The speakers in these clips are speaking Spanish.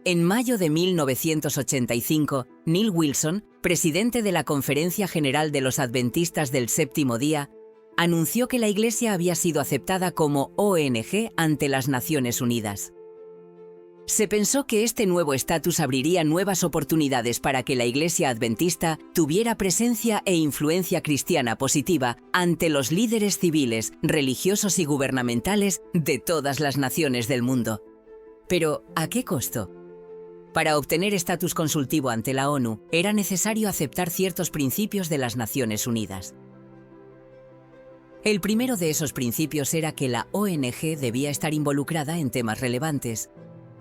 En mayo de 1985, Neil Wilson, presidente de la Conferencia General de los Adventistas del Séptimo Día, anunció que la Iglesia había sido aceptada como ONG ante las Naciones Unidas. Se pensó que este nuevo estatus abriría nuevas oportunidades para que la Iglesia Adventista tuviera presencia e influencia cristiana positiva ante los líderes civiles, religiosos y gubernamentales de todas las naciones del mundo. Pero, ¿a qué costo? Para obtener estatus consultivo ante la ONU, era necesario aceptar ciertos principios de las Naciones Unidas. El primero de esos principios era que la ONG debía estar involucrada en temas relevantes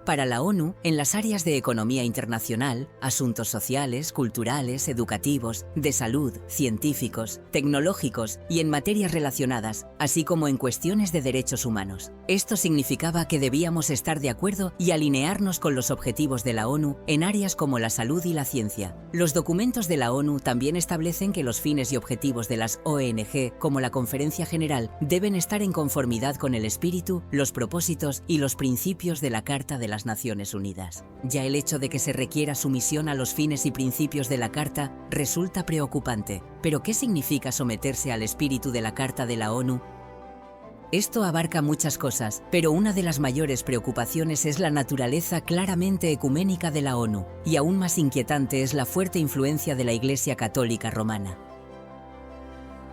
para la ONU en las áreas de economía internacional, asuntos sociales, culturales, educativos, de salud, científicos, tecnológicos y en materias relacionadas, así como en cuestiones de derechos humanos. Esto significaba que debíamos estar de acuerdo y alinearnos con los objetivos de la ONU en áreas como la salud y la ciencia. Los documentos de la ONU también establecen que los fines y objetivos de las ONG, como la Conferencia General, deben estar en conformidad con el espíritu, los propósitos y los principios de la Carta de las Naciones Unidas. Ya el hecho de que se requiera sumisión a los fines y principios de la Carta resulta preocupante. ¿Pero qué significa someterse al espíritu de la Carta de la ONU? Esto abarca muchas cosas, pero una de las mayores preocupaciones es la naturaleza claramente ecuménica de la ONU, y aún más inquietante es la fuerte influencia de la Iglesia Católica Romana.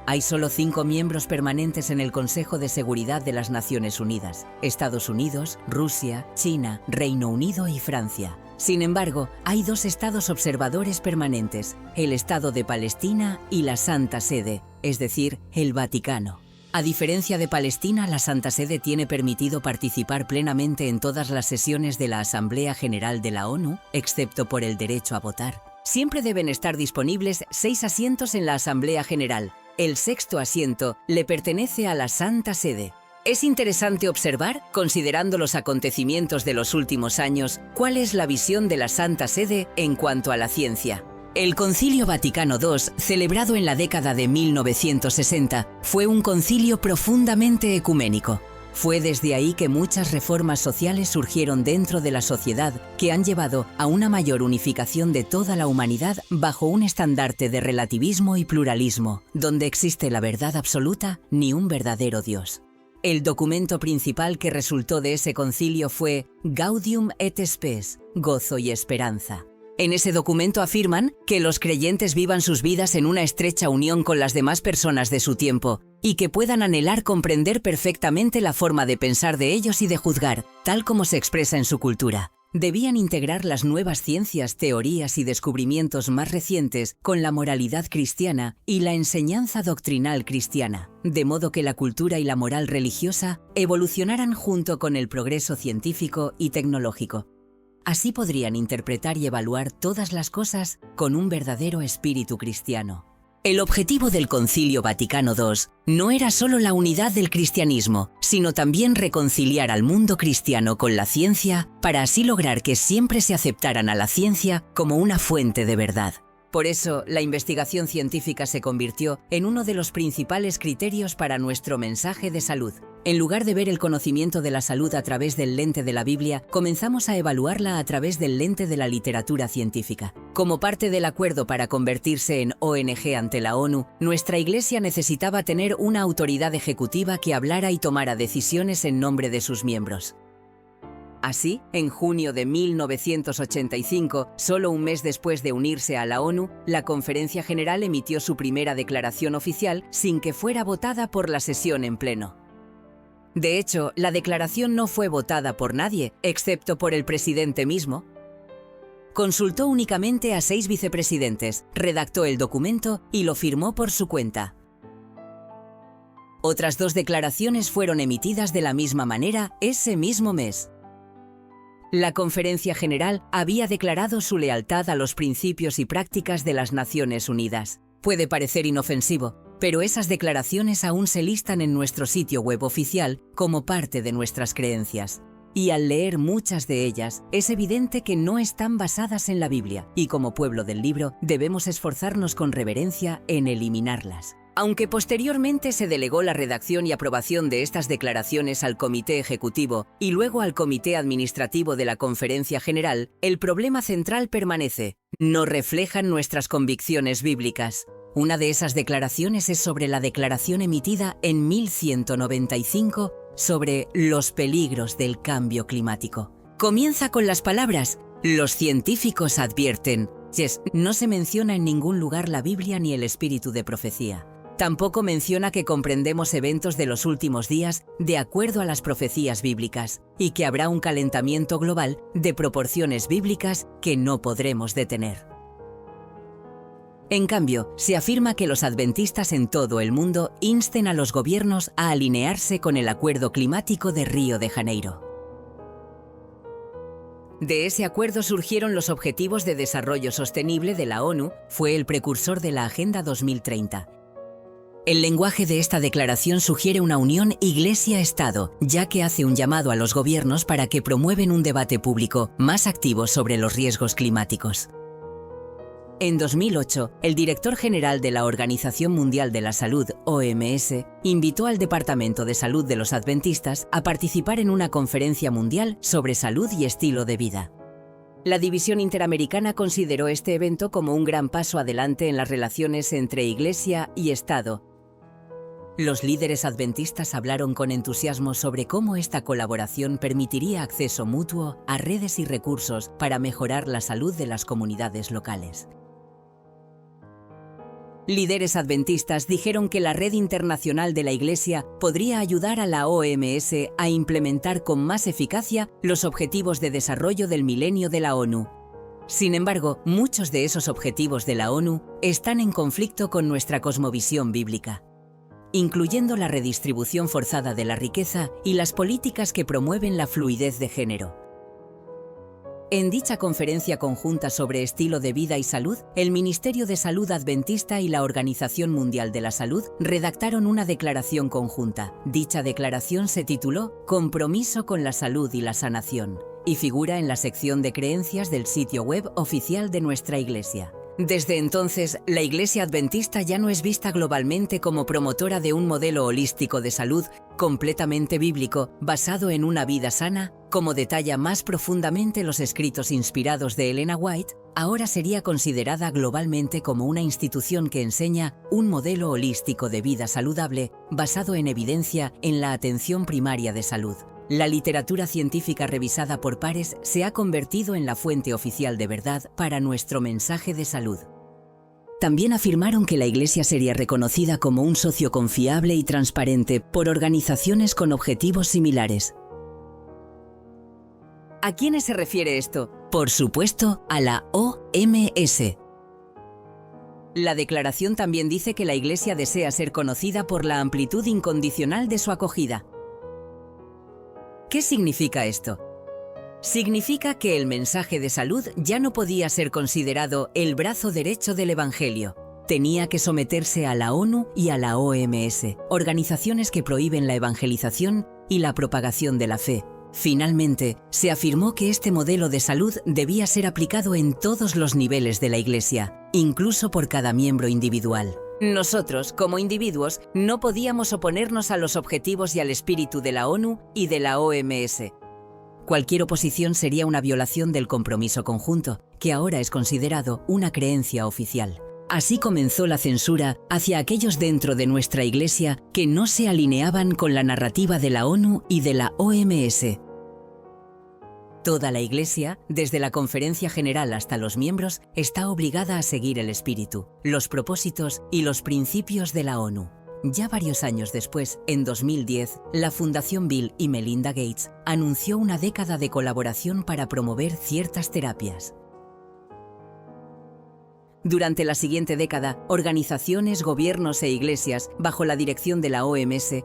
Hay solo 5 miembros permanentes en el Consejo de Seguridad de las Naciones Unidas: Estados Unidos, Rusia, China, Reino Unido y Francia. Sin embargo, hay 2 estados observadores permanentes: el Estado de Palestina y la Santa Sede, es decir, el Vaticano. A diferencia de Palestina, la Santa Sede tiene permitido participar plenamente en todas las sesiones de la Asamblea General de la ONU, excepto por el derecho a votar. Siempre deben estar disponibles 6 asientos en la Asamblea General. El 6º asiento le pertenece a la Santa Sede. Es interesante observar, considerando los acontecimientos de los últimos años, cuál es la visión de la Santa Sede en cuanto a la ciencia. El Concilio Vaticano II, celebrado en la década de 1960, fue un concilio profundamente ecuménico. Fue desde ahí que muchas reformas sociales surgieron dentro de la sociedad que han llevado a una mayor unificación de toda la humanidad bajo un estandarte de relativismo y pluralismo, donde existe la verdad absoluta ni un verdadero Dios. El documento principal que resultó de ese concilio fue Gaudium et Spes, gozo y esperanza. En ese documento afirman que los creyentes vivan sus vidas en una estrecha unión con las demás personas de su tiempo y que puedan anhelar comprender perfectamente la forma de pensar de ellos y de juzgar, tal como se expresa en su cultura. Debían integrar las nuevas ciencias, teorías y descubrimientos más recientes con la moralidad cristiana y la enseñanza doctrinal cristiana, de modo que la cultura y la moral religiosa evolucionaran junto con el progreso científico y tecnológico. Así podrían interpretar y evaluar todas las cosas con un verdadero espíritu cristiano. El objetivo del Concilio Vaticano II no era solo la unidad del cristianismo, sino también reconciliar al mundo cristiano con la ciencia para así lograr que siempre se aceptaran a la ciencia como una fuente de verdad. Por eso, la investigación científica se convirtió en uno de los principales criterios para nuestro mensaje de salud. En lugar de ver el conocimiento de la salud a través del lente de la Biblia, comenzamos a evaluarla a través del lente de la literatura científica. Como parte del acuerdo para convertirse en ONG ante la ONU, nuestra Iglesia necesitaba tener una autoridad ejecutiva que hablara y tomara decisiones en nombre de sus miembros. Así, en junio de 1985, solo un mes después de unirse a la ONU, la Conferencia General emitió su primera declaración oficial sin que fuera votada por la sesión en pleno. De hecho, la declaración no fue votada por nadie, excepto por el presidente mismo. Consultó únicamente a 6 vicepresidentes, redactó el documento y lo firmó por su cuenta. Otras 2 declaraciones fueron emitidas de la misma manera ese mismo mes. La Conferencia General había declarado su lealtad a los principios y prácticas de las Naciones Unidas. Puede parecer inofensivo, pero esas declaraciones aún se listan en nuestro sitio web oficial como parte de nuestras creencias. Y al leer muchas de ellas, es evidente que no están basadas en la Biblia, y como pueblo del libro debemos esforzarnos con reverencia en eliminarlas. Aunque posteriormente se delegó la redacción y aprobación de estas declaraciones al Comité Ejecutivo y luego al Comité Administrativo de la Conferencia General, el problema central permanece: no reflejan nuestras convicciones bíblicas. Una de esas declaraciones es sobre la declaración emitida en 1195 sobre los peligros del cambio climático. Comienza con las palabras: los científicos advierten. No se menciona en ningún lugar la Biblia ni el espíritu de profecía. Tampoco menciona que comprendemos eventos de los últimos días de acuerdo a las profecías bíblicas y que habrá un calentamiento global de proporciones bíblicas que no podremos detener. En cambio, se afirma que los adventistas en todo el mundo insten a los gobiernos a alinearse con el Acuerdo Climático de Río de Janeiro. De ese acuerdo surgieron los Objetivos de Desarrollo Sostenible de la ONU, fue el precursor de la Agenda 2030. El lenguaje de esta declaración sugiere una unión Iglesia-Estado, ya que hace un llamado a los gobiernos para que promuevan un debate público más activo sobre los riesgos climáticos. En 2008, el director general de la Organización Mundial de la Salud, OMS, invitó al Departamento de Salud de los Adventistas a participar en una conferencia mundial sobre salud y estilo de vida. La División Interamericana consideró este evento como un gran paso adelante en las relaciones entre Iglesia y Estado. Los líderes adventistas hablaron con entusiasmo sobre cómo esta colaboración permitiría acceso mutuo a redes y recursos para mejorar la salud de las comunidades locales. Líderes adventistas dijeron que la red internacional de la Iglesia podría ayudar a la OMS a implementar con más eficacia los objetivos de desarrollo del milenio de la ONU. Sin embargo, muchos de esos objetivos de la ONU están en conflicto con nuestra cosmovisión bíblica, incluyendo la redistribución forzada de la riqueza y las políticas que promueven la fluidez de género. En dicha conferencia conjunta sobre estilo de vida y salud, el Ministerio de Salud Adventista y la Organización Mundial de la Salud redactaron una declaración conjunta. Dicha declaración se tituló Compromiso con la salud y la sanación y figura en la sección de creencias del sitio web oficial de nuestra Iglesia. Desde entonces, la Iglesia Adventista ya no es vista globalmente como promotora de un modelo holístico de salud completamente bíblico, basado en una vida sana, como detalla más profundamente los escritos inspirados de Elena White. Ahora sería considerada globalmente como una institución que enseña un modelo holístico de vida saludable basado en evidencia en la atención primaria de salud. La literatura científica revisada por pares se ha convertido en la fuente oficial de verdad para nuestro mensaje de salud. También afirmaron que la Iglesia sería reconocida como un socio confiable y transparente por organizaciones con objetivos similares. ¿A quiénes se refiere esto? Por supuesto, a la OMS. La declaración también dice que la Iglesia desea ser conocida por la amplitud incondicional de su acogida. ¿Qué significa esto? Significa que el mensaje de salud ya no podía ser considerado el brazo derecho del Evangelio. Tenía que someterse a la ONU y a la OMS, organizaciones que prohíben la evangelización y la propagación de la fe. Finalmente, se afirmó que este modelo de salud debía ser aplicado en todos los niveles de la Iglesia, incluso por cada miembro individual. Nosotros, como individuos, no podíamos oponernos a los objetivos y al espíritu de la ONU y de la OMS. Cualquier oposición sería una violación del compromiso conjunto, que ahora es considerado una creencia oficial. Así comenzó la censura hacia aquellos dentro de nuestra Iglesia que no se alineaban con la narrativa de la ONU y de la OMS. Toda la Iglesia, desde la Conferencia General hasta los miembros, está obligada a seguir el espíritu, los propósitos y los principios de la ONU. Ya varios años después, en 2010, la Fundación Bill y Melinda Gates anunció una década de colaboración para promover ciertas terapias. Durante la siguiente década, organizaciones, gobiernos e iglesias, bajo la dirección de la OMS,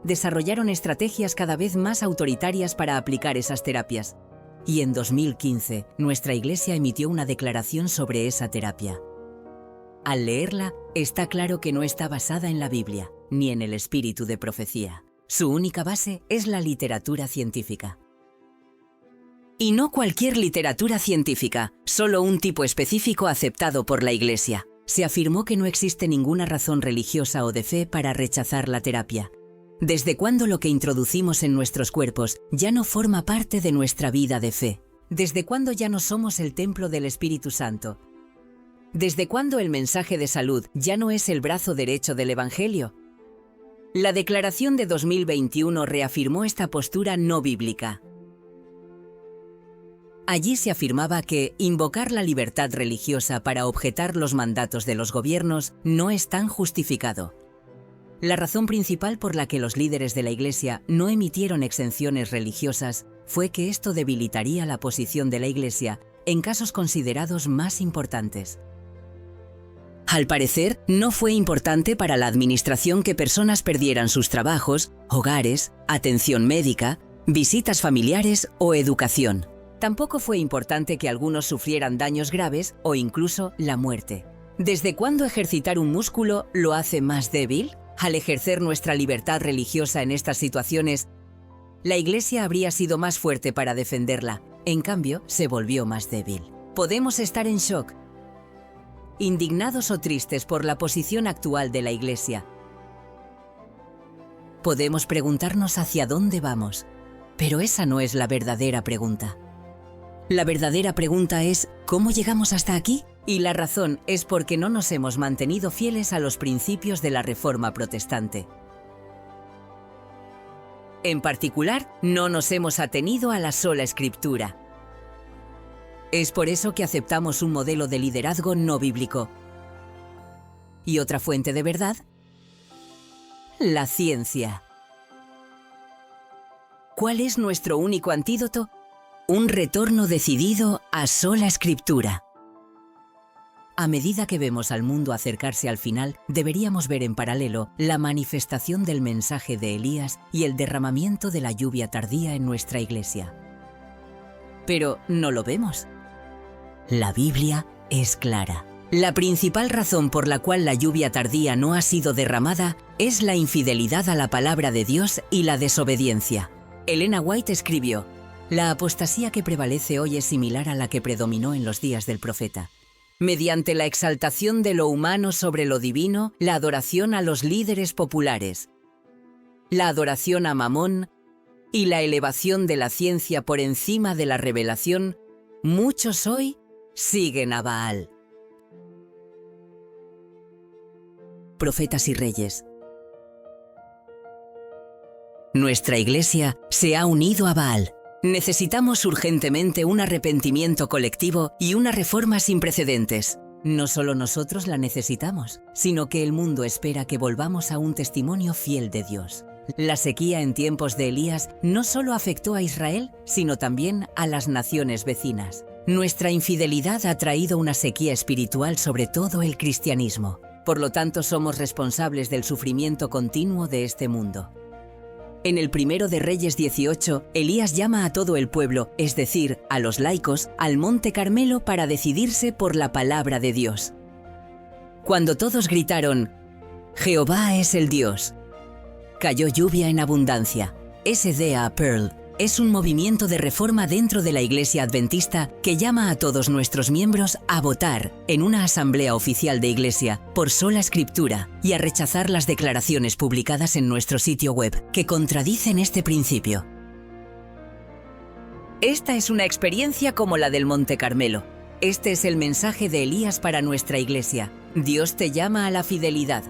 desarrollaron estrategias cada vez más autoritarias para aplicar esas terapias. Y en 2015, nuestra Iglesia emitió una declaración sobre esa terapia. Al leerla, está claro que no está basada en la Biblia, ni en el espíritu de profecía. Su única base es la literatura científica. Y no cualquier literatura científica, solo un tipo específico aceptado por la Iglesia. se afirmó que no existe ninguna razón religiosa o de fe para rechazar la terapia. ¿Desde cuándo lo que introducimos en nuestros cuerpos ya no forma parte de nuestra vida de fe? ¿Desde cuándo ya no somos el templo del Espíritu Santo? ¿Desde cuándo el mensaje de salud ya no es el brazo derecho del Evangelio? La declaración de 2021 reafirmó esta postura no bíblica. Allí se afirmaba que invocar la libertad religiosa para objetar los mandatos de los gobiernos no es tan justificado. La razón principal por la que los líderes de la Iglesia no emitieron exenciones religiosas fue que esto debilitaría la posición de la Iglesia en casos considerados más importantes. Al parecer, no fue importante para la administración que personas perdieran sus trabajos, hogares, atención médica, visitas familiares o educación. Tampoco fue importante que algunos sufrieran daños graves o incluso la muerte. ¿Desde cuándo ejercitar un músculo lo hace más débil? Al ejercer nuestra libertad religiosa en estas situaciones, la Iglesia habría sido más fuerte para defenderla. En cambio, se volvió más débil. Podemos estar en shock, indignados o tristes por la posición actual de la Iglesia. Podemos preguntarnos hacia dónde vamos, pero esa no es la verdadera pregunta. La verdadera pregunta es ¿cómo llegamos hasta aquí? Y la razón es porque no nos hemos mantenido fieles a los principios de la Reforma Protestante. En particular, no nos hemos atenido a la sola Escritura. Es por eso que aceptamos un modelo de liderazgo no bíblico. ¿Y otra fuente de verdad? La ciencia. ¿Cuál es nuestro único antídoto? Un retorno decidido a sola Escritura. A medida que vemos al mundo acercarse al final, deberíamos ver en paralelo la manifestación del mensaje de Elías y el derramamiento de la lluvia tardía en nuestra Iglesia. Pero no lo vemos. La Biblia es clara. La principal razón por la cual la lluvia tardía no ha sido derramada es la infidelidad a la palabra de Dios y la desobediencia. Elena White escribió: la apostasía que prevalece hoy es similar a la que predominó en los días del profeta. Mediante la exaltación de lo humano sobre lo divino, la adoración a los líderes populares, la adoración a Mamón y la elevación de la ciencia por encima de la revelación, muchos hoy siguen a Baal. Profetas y reyes. Nuestra Iglesia se ha unido a Baal. Necesitamos urgentemente un arrepentimiento colectivo y una reforma sin precedentes. No solo nosotros la necesitamos, sino que el mundo espera que volvamos a un testimonio fiel de Dios. La sequía en tiempos de Elías no solo afectó a Israel, sino también a las naciones vecinas. Nuestra infidelidad ha traído una sequía espiritual sobre todo el cristianismo. Por lo tanto, somos responsables del sufrimiento continuo de este mundo. En el primero de Reyes 18, Elías llama a todo el pueblo, es decir, a los laicos, al Monte Carmelo para decidirse por la palabra de Dios. Cuando todos gritaron, «Jehová es el Dios», cayó lluvia en abundancia. SDA Pearl es un movimiento de reforma dentro de la Iglesia Adventista que llama a todos nuestros miembros a votar en una asamblea oficial de Iglesia por sola Escritura y a rechazar las declaraciones publicadas en nuestro sitio web que contradicen este principio. Esta es una experiencia como la del Monte Carmelo. Este es el mensaje de Elías para nuestra Iglesia. Dios te llama a la fidelidad.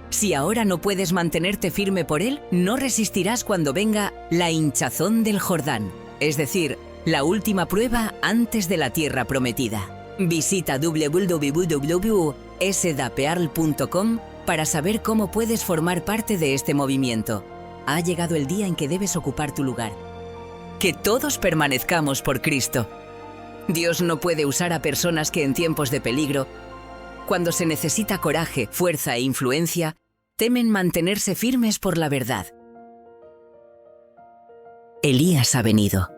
Si ahora no puedes mantenerte firme por Él, no resistirás cuando venga la hinchazón del Jordán, es decir, la última prueba antes de la tierra prometida. Visita www.sdapearl.com para saber cómo puedes formar parte de este movimiento. Ha llegado el día en que debes ocupar tu lugar. Que todos permanezcamos por Cristo. Dios no puede usar a personas que en tiempos de peligro, cuando se necesita coraje, fuerza e influencia, temen mantenerse firmes por la verdad. Elías ha venido.